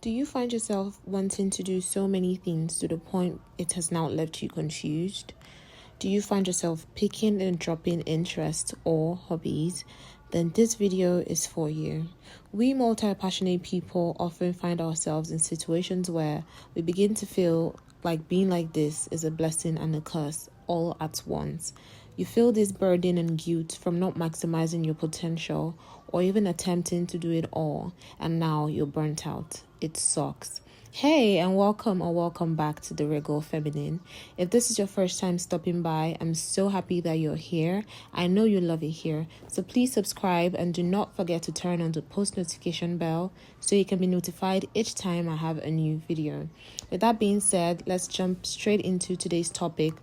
Do you find yourself wanting to do so many things to the point it has now left you confused? Do you find yourself picking and dropping interests or hobbies? Then this video is for you. We multi-passionate people often find ourselves in situations where we begin to feel like being like this is a blessing and a curse all at once. You feel this burden and guilt from not maximizing your potential or even attempting to do it all, and now you're burnt out. It sucks. Hey, and welcome back to the Regal Feminine. If this is your first time stopping by, I'm so happy that you're here. I know you love it here, so please subscribe and do not forget to turn on the post notification bell so you can be notified each time I have a new video. With that being said, let's jump straight into today's topic: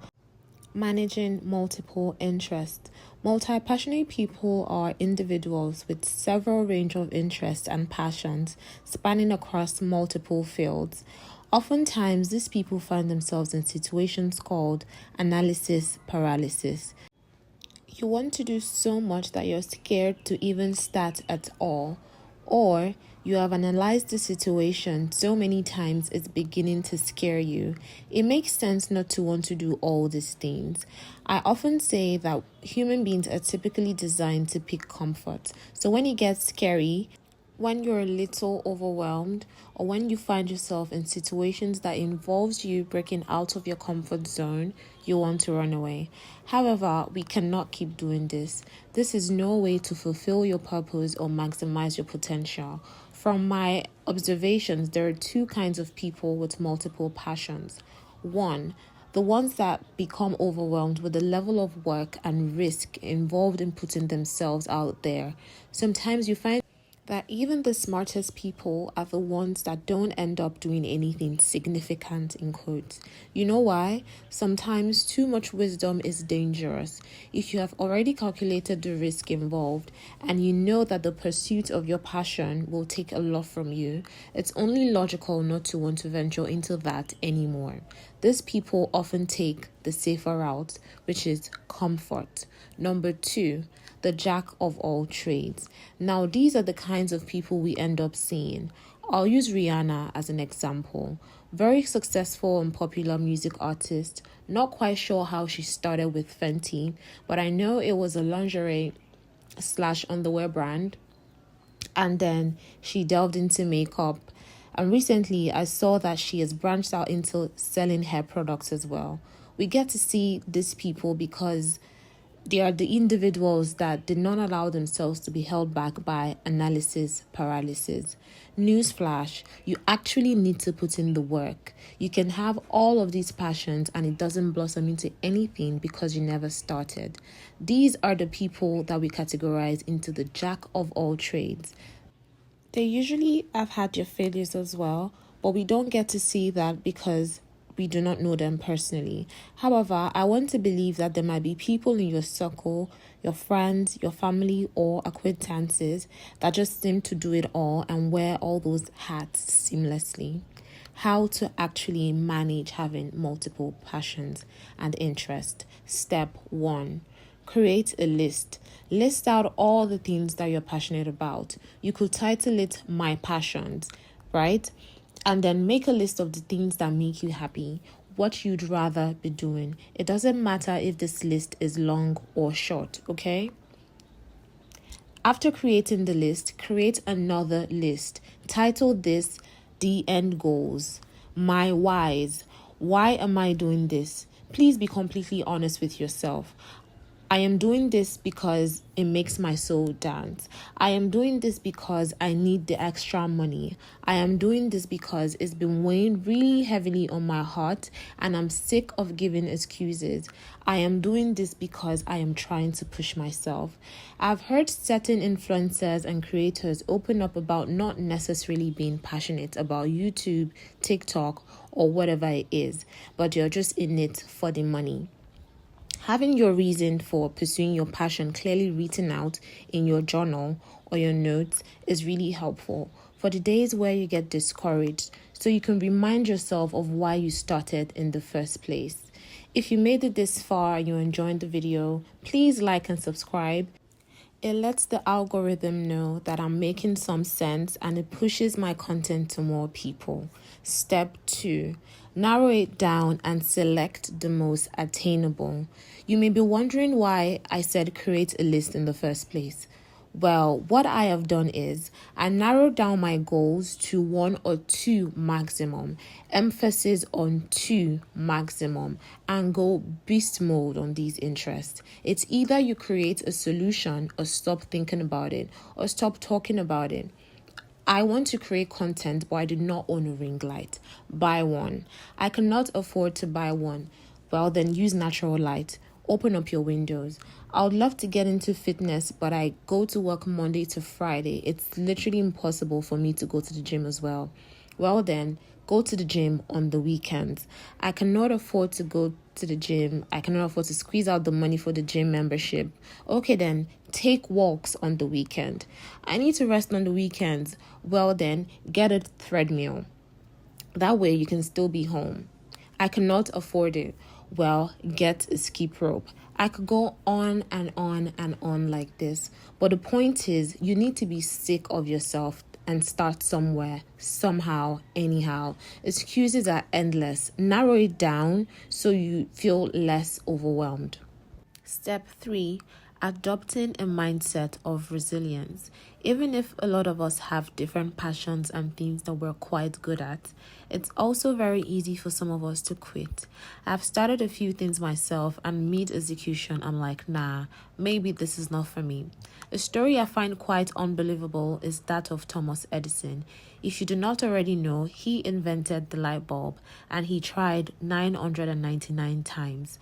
managing multiple interests. Multi-passionate people are individuals with several range of interests and passions spanning across multiple fields. Oftentimes, these people find themselves in situations called analysis paralysis. You want to do so much that you're scared to even start at all, or you have analyzed the situation so many times it's beginning to scare you. It makes sense not to want to do all these things. I often say that human beings are typically designed to pick comfort. So when it gets scary, when you're a little overwhelmed, or when you find yourself in situations that involves you breaking out of your comfort zone, you want to run away. However, we cannot keep doing this. This is no way to fulfill your purpose or maximize your potential. From my observations, there are two kinds of people with multiple passions. One, the ones that become overwhelmed with the level of work and risk involved in putting themselves out there. Sometimes you find that even the smartest people are the ones that don't end up doing anything significant, in quotes. You know why? Sometimes too much wisdom is dangerous. If you have already calculated the risk involved and you know that the pursuit of your passion will take a lot from you, it's only logical not to want to venture into that anymore. These people often take the safer route, which is comfort. Number two, the jack of all trades. Now, these are the kinds of people we end up seeing. I'll use Rihanna as an example. Very successful and popular music artist. Not quite sure how she started with Fenty, but I know it was a lingerie / underwear brand. And then she delved into makeup. And recently, I saw that she has branched out into selling hair products as well. We get to see these people because they are the individuals that did not allow themselves to be held back by analysis paralysis. Newsflash, you actually need to put in the work. You can have all of these passions and it doesn't blossom into anything because you never started. These are the people that we categorize into the jack of all trades. They usually have had your failures as well, but we don't get to see that because we do not know them personally. However, I want to believe that there might be people in your circle, your friends, your family, or acquaintances that just seem to do it all and wear all those hats seamlessly. How to actually manage having multiple passions and interests. Step 1. Create a list. List out all the things that you're passionate about. You could title it My Passions, right? And then make a list of the things that make you happy, what you'd rather be doing. It doesn't matter if this list is long or short, okay? After creating the list, create another list. Title this The End Goals. My whys. Why am I doing this? Please be completely honest with yourself. I am doing this because it makes my soul dance. I am doing this because I need the extra money. I am doing this because it's been weighing really heavily on my heart and I'm sick of giving excuses. I am doing this because I am trying to push myself. I've heard certain influencers and creators open up about not necessarily being passionate about YouTube, TikTok, or whatever it is, but you're just in it for the money. Having your reason for pursuing your passion clearly written out in your journal or your notes is really helpful for the days where you get discouraged, so you can remind yourself of why you started in the first place. If you made it this far and you're enjoying the video, please like and subscribe. It lets the algorithm know that I'm making some sense and it pushes my content to more people. Step 2. Narrow it down and select the most attainable. You may be wondering why I said create a list in the first place. Well, what I have done is I narrowed down my goals to 1 or 2 maximum, emphasis on 2 maximum, and go beast mode on these interests. It's either you create a solution or stop thinking about it or stop talking about it. I want to create content, but I do not own a ring light. Buy one. I cannot afford to buy one. Well, then use natural light. Open up your windows. I would love to get into fitness, but I go to work Monday to Friday. It's literally impossible for me to go to the gym as well. Well, then go to the gym on the weekends. I cannot afford to go to the gym. I cannot afford to squeeze out the money for the gym membership. Okay, then take walks on the weekend. I need to rest on the weekends. Well, then get a treadmill. That way you can still be home. I cannot afford it. Well, get a skip rope. I could go on and on and on like this. But the point is, you need to be sick of yourself and start somewhere, somehow, anyhow. Excuses are endless. Narrow it down so you feel less overwhelmed. Step 3. Adopting a mindset of resilience. Even if a lot of us have different passions and things that we're quite good at, it's also very easy for some of us to quit. I've started a few things myself, and mid-execution, I'm like, nah, maybe this is not for me. A story I find quite unbelievable is that of Thomas Edison. If you do not already know, he invented the light bulb and he tried 999 times.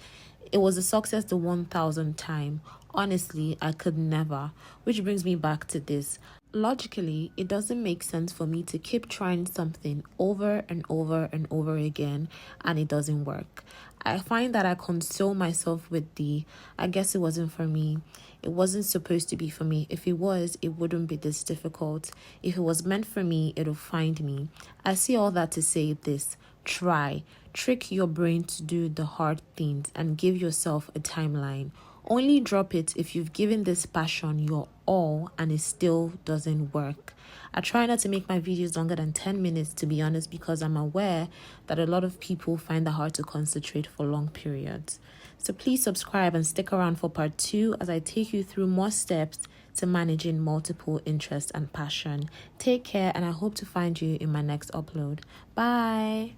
It was a success the 1000th time. Honestly, I could never. Which brings me back to this. Logically, it doesn't make sense for me to keep trying something over and over and over again and it doesn't work. I find that I console myself with I guess it wasn't for me. It wasn't supposed to be for me. If it was, it wouldn't be this difficult. If it was meant for me, it'll find me. I see all that to say this. Try. Trick your brain to do the hard things and give yourself a timeline. Only drop it if you've given this passion your all and it still doesn't work. I try not to make my videos longer than 10 minutes, to be honest, because I'm aware that a lot of people find it hard to concentrate for long periods. So please subscribe and stick around for part 2 as I take you through more steps to managing multiple interests and passion. Take care, and I hope to find you in my next upload. Bye.